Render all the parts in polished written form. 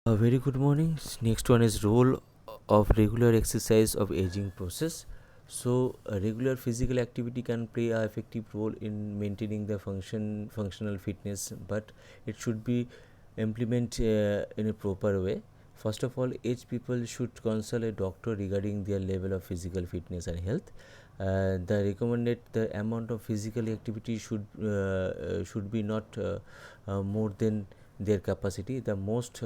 A very good morning. Next one is role of regular exercise of aging process. So, a regular physical activity can play a effective role in maintaining the functional fitness, but it should be implemented in a proper way. First of all, aged people should consult a doctor regarding their level of physical fitness and health. The recommended the amount of physical activity should be not more than their capacity. They must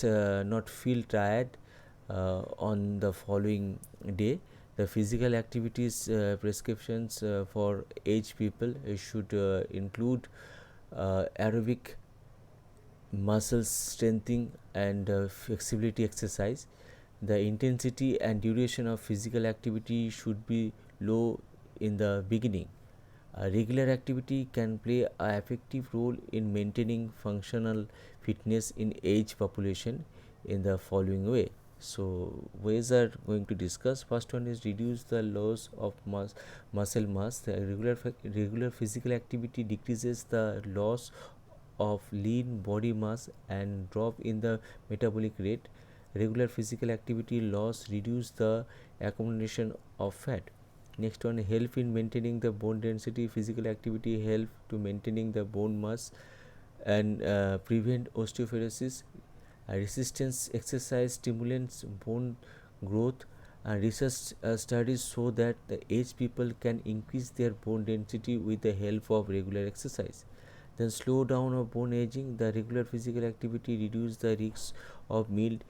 not feel tired on the following day. The physical activities prescriptions for aged people should include aerobic muscle strengthening and flexibility exercise. The intensity and duration of physical activity should be low in the beginning. Regular activity can play an effective role in maintaining functional fitness in age population in the following way. So ways are going to discuss. First one is reduce the loss of muscle mass. The regular physical activity decreases the loss of lean body mass and drop in the metabolic rate. Regular physical activity loss reduce the accumulation of fat. Next one, help in maintaining the bone density. Physical activity help to maintaining the bone mass and prevent osteoporosis. Resistance exercise stimulates bone growth. Research studies show that the aged people can increase their bone density with the help of regular exercise. Then slow down of bone aging. The regular physical activity reduce the risk of mild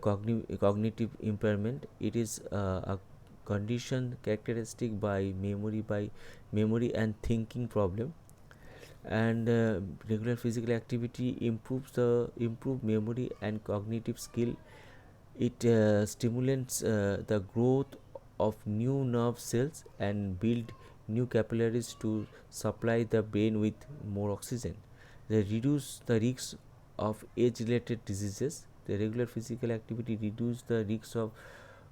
cognitive impairment. It is a condition characteristic by memory and thinking problem. And regular physical activity improve memory and cognitive skill. It stimulates the growth of new nerve cells and build new capillaries to supply the brain with more oxygen. They reduce the risk of age-related diseases. The regular physical activity reduce the risk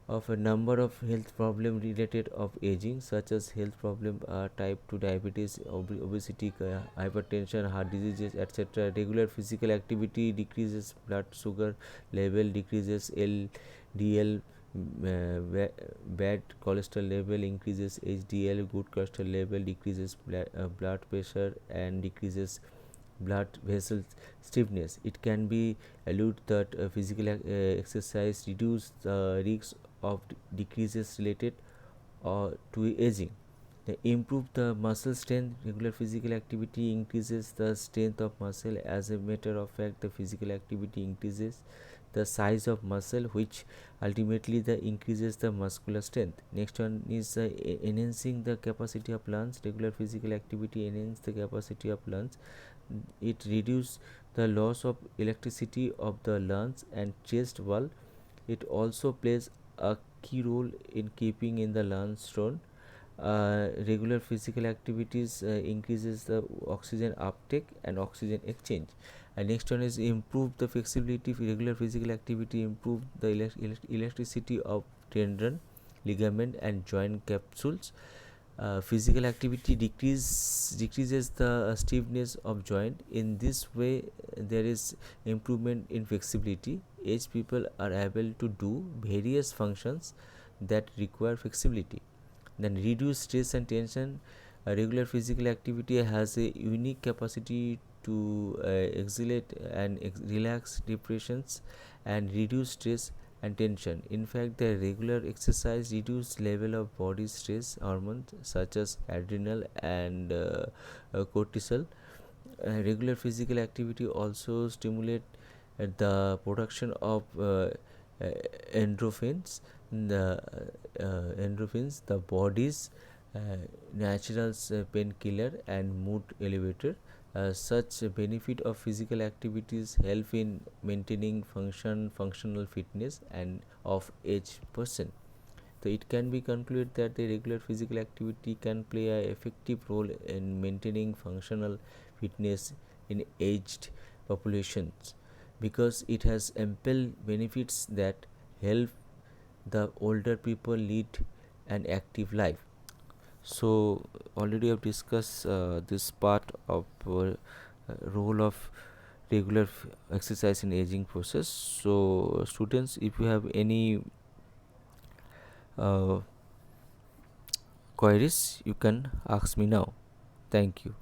of a number of health problem related of aging, such as health problem type 2 diabetes, obesity, hypertension, heart diseases, etc. Regular physical activity decreases blood sugar level, decreases LDL, bad cholesterol level, increases HDL, good cholesterol level, decreases blood pressure and decreases blood vessel stiffness. It can be alluded that physical exercise reduce the risk of decreases related to aging. They improve the muscle strength. Regular physical activity increases the strength of muscle. As a matter of fact, the physical activity increases the size of muscle, which ultimately the increases the muscular strength. Next one is enhancing the capacity of lungs. Regular physical activity enhance the capacity of lungs. It reduces the loss of electricity of the lungs and chest wall. It also plays a key role in keeping in the lungs strong. Regular physical activities increases the oxygen uptake and oxygen exchange. And next one is improve the flexibility. Regular physical activity improve the elasticity of tendon, ligament and joint capsules. Physical activity decreases the stiffness of joint. In this way, there is improvement in flexibility. Aged people are able to do various functions that require flexibility. Then reduce stress and tension. Regular physical activity has a unique capacity to exhilarate and relax depressions and reduce stress and tension. In fact, the regular exercise reduce level of body stress hormones such as adrenal and cortisol. Regular physical activity also stimulate the production of uh, endorphins. The body's uh, natural painkiller and mood elevator. Such benefit of physical activities help in maintaining functional fitness and of each person. So it can be concluded that the regular physical activity can play a effective role in maintaining functional fitness in aged populations because it has ample benefits that help the older people lead an active life. So already I've discussed this part of role of regular exercise in aging process. So students, if you have any uh, queries, you can ask me now. Thank you.